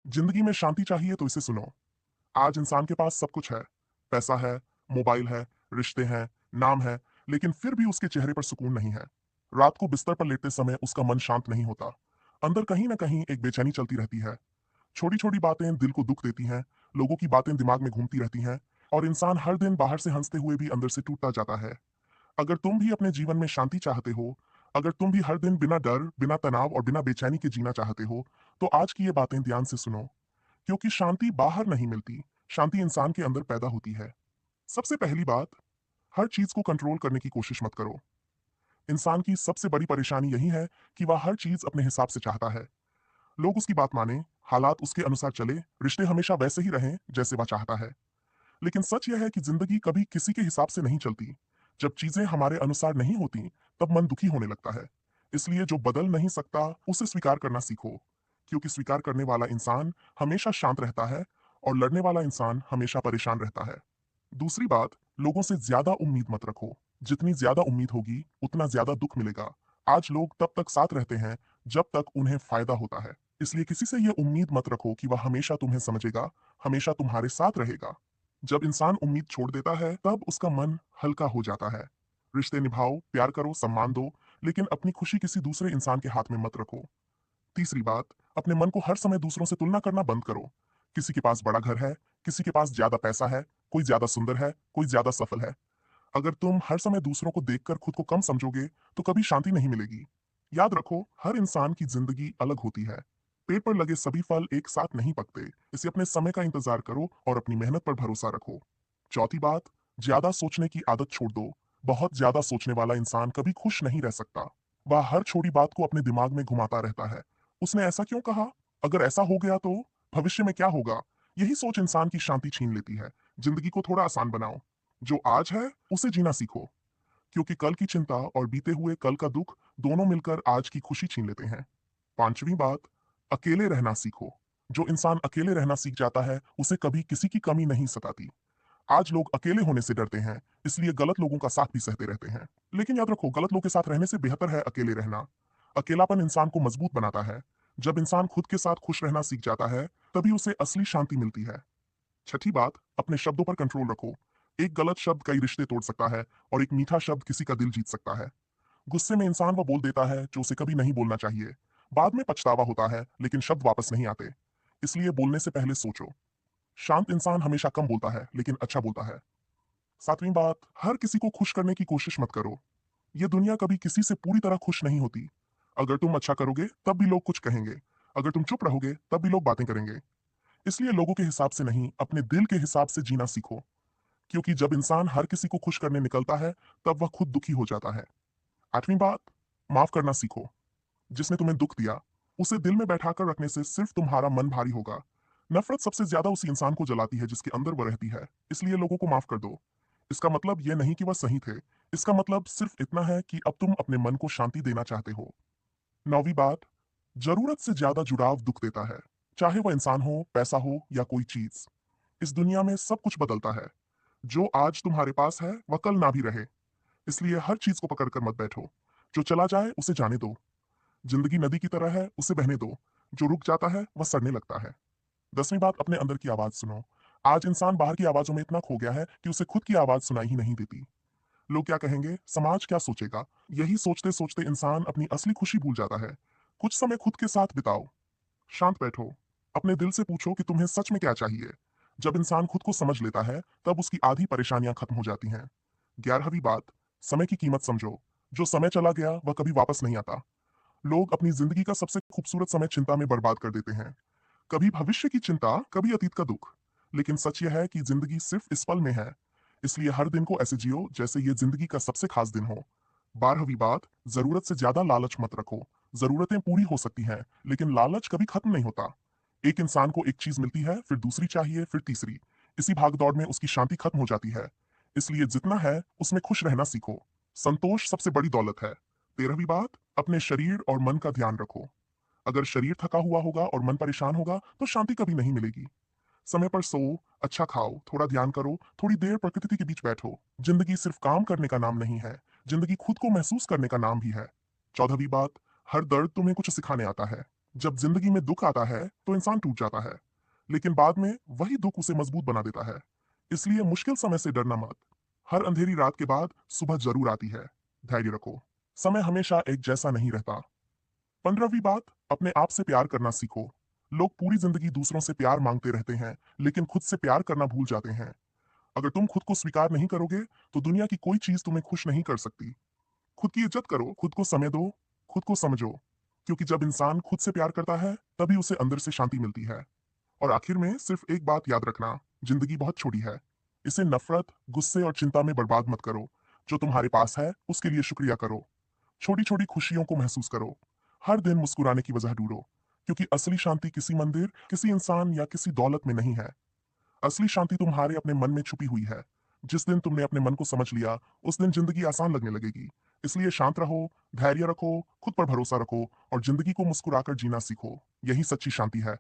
जिंदगी में शांति चाहिए तो इसे सुनो। आज इंसान के पास सब कुछ है। पैसा है, मोबाइल है, रिश्ते हैं, नाम है, लेकिन फिर भी उसके चेहरे पर सुकून नहीं है। रात को बिस्तर पर लेटते समय उसका मन शांत नहीं होता। अंदर कहीं ना कहीं एक बेचैनी चलती रहती है। छोटी छोटी बातें दिल को दुख देती हैं। लोगों की बातें दिमाग में घूमती रहती हैं। और इंसान हर दिन बाहर से हंसते हुए भी अंदर से टूटता जाता है। अगर तुम भी अपने जीवन में शांति चाहते हो, अगर तुम भी हर दिन बिना डर, बिना तनाव और बिना बेचैनी के जीना चाहते हो, तो आज की ये बातें ध्यान से सुनो। क्योंकि शांति बाहर नहीं मिलती, शांति इंसान के अंदर पैदा होती है। सबसे पहली बात, हर चीज को कंट्रोल करने की कोशिश मत करो। इंसान की सबसे बड़ी परेशानी यही है कि वह हर चीज अपने हिसाब से चाहता है। लोग उसकी बात माने, हालात उसके अनुसार चले, रिश्ते हमेशा वैसे ही रहें जैसे वह चाहता है। लेकिन सच यह है कि जिंदगी कभी किसी के हिसाब से नहीं चलती। जब चीजें हमारे अनुसार नहीं होती, तब मन दुखी होने लगता है। इसलिए जो बदल नहीं सकता, उसे स्वीकार करना सीखो। क्योंकि स्वीकार करने वाला इंसान हमेशा शांत रहता है और लड़ने वाला इंसान हमेशा परेशान रहता है। दूसरी बात, लोगों से ज्यादा उम्मीद मत रखो। जितनी ज्यादा उम्मीद होगी, उतना ज्यादा दुख मिलेगा। आज लोग तब तक साथ रहते हैं जब तक उन्हें फायदा होता है। इसलिए किसी से यह उम्मीद मत रखो कि वह हमेशा तुम्हें समझेगा, हमेशा तुम्हारे साथ रहेगा। जब इंसान उम्मीद छोड़ देता है, तब उसका मन हल्का हो जाता है। रिश्ते निभाओ, प्यार करो, सम्मान दो, लेकिन अपनी खुशी किसी दूसरे इंसान के हाथ में मत रखो। तीसरी बात, अपने मन को हर समय दूसरों से तुलना करना बंद करो। किसी के पास बड़ा घर है, किसी के पास ज्यादा पैसा है, कोई ज्यादा सुंदर है, कोई ज्यादा सफल है। अगर तुम हर समय दूसरों को देखकर खुद को कम समझोगे, तो कभी शांति नहीं मिलेगी। याद रखो, हर इंसान की जिंदगी अलग होती है। पेड़ पर लगे सभी फल एक साथ नहीं पकते। इसे अपने समय का इंतजार करो और अपनी मेहनत पर भरोसा रखो। चौथी बात, ज्यादा सोचने की आदत छोड़ दो। बहुत ज्यादा सोचने वाला इंसान कभी खुश नहीं रह सकता। वह हर छोटी बात को अपने दिमाग में घुमाता रहता है। उसने ऐसा क्यों कहा? अगर ऐसा हो गया तो? भविष्य में क्या होगा? यही सोच इंसान की शांति छीन लेती है। जिंदगी को थोड़ा आसान बनाओ। जो आज है, उसे जीना सीखो। क्योंकि कल की चिंता और बीते हुए कल का दुख दोनों मिलकर आज की खुशी छीन लेते हैं। पांचवी बात, अकेले रहना सीखो। जो इंसान अकेले रहना सीख जाता है, उसे कभी किसी की कमी नहीं सताती। आज लोग अकेले होने से डरते हैं, इसलिए गलत लोगों का साथ भी सहते रहते हैं। लेकिन याद रखो, गलत लोगों के साथ रहने से बेहतर है अकेले रहना। अकेलापन इंसान को मजबूत बनाता है। जब इंसान खुद के साथ खुश रहना सीख जाता है, तभी उसे असली शांति मिलती है। छठी बात, अपने शब्दों पर कंट्रोल रखो। एक गलत शब्द कई रिश्ते तोड़ सकता है और एक मीठा शब्द किसी का दिल जीत सकता है। गुस्से में इंसान वो बोल देता है जो उसे कभी नहीं बोलना चाहिए। बाद में पछतावा होता है, लेकिन शब्द वापस नहीं आते। इसलिए बोलने से पहले सोचो। शांत इंसान हमेशा कम बोलता है, लेकिन अच्छा बोलता है। सातवीं बात, हर किसी को खुश करने की कोशिश मत करो। ये दुनिया कभी किसी से पूरी तरह खुश नहीं होती। अगर तुम अच्छा करोगे, तब भी लोग कुछ कहेंगे। अगर तुम चुप रहोगे, तब भी लोग बातें करेंगे। इसलिए लोगों के हिसाब से नहीं, अपने दिल के हिसाब से जीना सीखो। क्योंकि जब इंसान हर किसी को खुश करने निकलता है, तब वह खुद दुखी हो जाता है। आठवीं बात, माफ करना सीखो। जिसने तुम्हें दुख दिया, उसे दिल में बैठाकर रखने से सिर्फ तुम्हारा मन भारी होगा। नफरत सबसे ज्यादा उसी इंसान को जलाती है जिसके अंदर वो रहती है। इसलिए लोगों को माफ कर दो। इसका मतलब यह नहीं कि वह सही थे। इसका मतलब सिर्फ इतना है कि अब तुम अपने मन को शांति देना चाहते हो। नौवीं बात, जरूरत से ज्यादा जुड़ाव दुख देता है। चाहे वह इंसान हो, पैसा हो या कोई चीज। इस दुनिया में सब कुछ बदलता है। जो आज तुम्हारे पास है, वह कल ना भी रहे। इसलिए हर चीज को पकड़कर मत बैठो। जो चला जाए उसे जाने दो। जिंदगी नदी की तरह है, उसे बहने दो। जो रुक जाता है, वह सड़ने लगता है। 10वीं बात, अपने अंदर की आवाज सुनो। आज इंसान बाहर की आवाजों में इतना खो गया है कि उसे खुद की आवाज सुनाई ही नहीं देती। लोग क्या कहेंगे, समाज क्या सोचेगा, यही सोचते सोचते इंसान अपनी असली खुशी भूल जाता है। कुछ समय खुद के साथ बिताओ। शांत बैठो। अपने दिल से पूछो कि तुम्हें सच में क्या चाहिए। जब इंसान खुद को समझ लेता है, तब उसकी आधी परेशानियां खत्म हो जाती हैं। 11वीं बात, समय की कीमत समझो। जो समय चला गया, वह कभी वापस नहीं आता। लोग अपनी जिंदगी का सबसे खूबसूरत समय चिंता में बर्बाद कर देते हैं। कभी भविष्य की चिंता, कभी अतीत का दुख। लेकिन सच यह है कि जिंदगी सिर्फ इस पल में है। इसलिए हर दिन को ऐसे जियो जैसे ये जिंदगी का सबसे खास दिन हो। 12वीं बात, जरूरत से ज्यादा लालच मत रखो। जरूरतें पूरी हो सकती हैं, लेकिन लालच कभी खत्म नहीं होता। एक इंसान को एक चीज मिलती है, फिर दूसरी चाहिए, फिर तीसरी। इसी भागदौड़ में उसकी शांति खत्म हो जाती है। इसलिए जितना है, उसमें खुश रहना सीखो। संतोष सबसे बड़ी दौलत है। 13वीं बात, अपने शरीर और मन का ध्यान रखो। अगर शरीर थका हुआ होगा और मन परेशान होगा, तो शांति कभी नहीं मिलेगी। समय पर सो, अच्छा खाओ, थोड़ा ध्यान करो, थोड़ी देर प्रकृति के बीच बैठो। जिंदगी सिर्फ काम करने का नाम नहीं है, जिंदगी खुद को महसूस करने का नाम भी है। 14वीं बात, हर दर्द तुम्हें कुछ सिखाने आता है। जब जिंदगी में दुख आता है तो इंसान टूट जाता है, लेकिन बाद में वही दुख उसे मजबूत बना देता है। इसलिए मुश्किल समय से डरना मत। हर अंधेरी रात के बाद सुबह जरूर आती है। धैर्य रखो। समय हमेशा एक जैसा नहीं रहता। 15वीं बात, अपने आप से प्यार करना सीखो। लोग पूरी जिंदगी दूसरों से प्यार मांगते रहते हैं, लेकिन खुद से प्यार करना भूल जाते हैं। अगर तुम खुद को स्वीकार नहीं करोगे तो दुनिया की कोई चीज तुम्हें खुश नहीं कर सकती। खुद की इज्जत करो, खुद को समय दो, खुद को समझो, क्योंकि जब इंसान खुद से प्यार करता है तभी उसे अंदर से शांति मिलती है। और आखिर में सिर्फ एक बात याद रखना, जिंदगी बहुत छोटी है। इसे नफरत, गुस्से और चिंता में बर्बाद मत करो। जो तुम्हारे पास है उसके लिए शुक्रिया करो। छोटी छोटी खुशियों को महसूस करो। हर दिन मुस्कुराने की वजह ढूंढो, क्योंकि असली शांति किसी मंदिर, किसी इंसान या किसी दौलत में नहीं है। असली शांति तुम्हारे अपने मन में छुपी हुई है। जिस दिन तुमने अपने मन को समझ लिया, उस दिन जिंदगी आसान लगने लगेगी। इसलिए शांत रहो, धैर्य रखो, खुद पर भरोसा रखो और जिंदगी को मुस्कुराकर जीना सीखो। यही सच्ची शांति है।